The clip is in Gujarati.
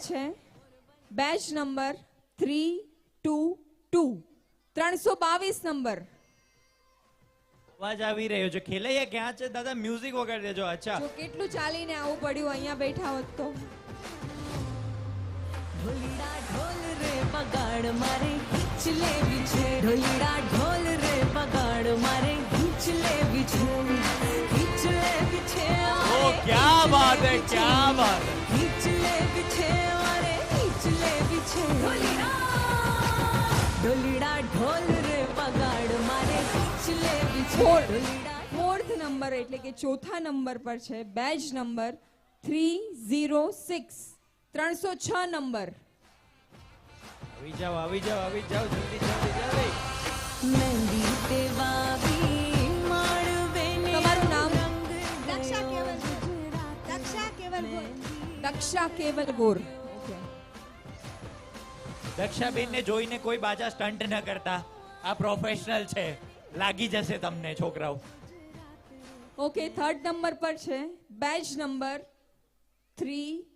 છે બેચ નંબર 322 322 નંબર. અવાજ આવી રહ્યો છે. ખેલૈયા ક્યાં છે દાદા? મ્યુઝિક વગાડી દેજો. અચ્છા, જો કેટલું ચાલીને આવું પડ્યું અહીંયા બેઠા હોત તો. ઢોલીડા ઢોલ રે બગાડ મારે ખીચ લેવી છે. ઢોલીડા ઢોલ રે બગાડ મારે ખીચ લેવી છે. ખીચ લેવી છે. ઓ ક્યા બાત હે, ક્યા બાત હે. ખીચ લેવી છે મારે ખીચ લેવી છે. ઢોલીડા ઢોલ રે બગાડ મારે ખીચ લેવી છે. ફોર્થ નંબર એટલે કે ચોથા નંબર પર છે બેચ નંબર 306 306 નંબર. આવી જાઓ, આવી જાઓ, આવી જાઓ, જલ્દી જલ્દી જલ્દી. મહેંદી તે વાવી માળવેને તમારું નામ? દક્ષા કેવલ દક્ષા કેવલ ગોર. ઓકે. દક્ષાબેન ને જોઈને કોઈ બાજા સ્ટન્ટ ન કરતા. આ પ્રોફેશનલ છે, લાગી જશે તમને છોકરાઓ. ઓકે, થર્ડ નંબર પર છે બેચ નંબર 3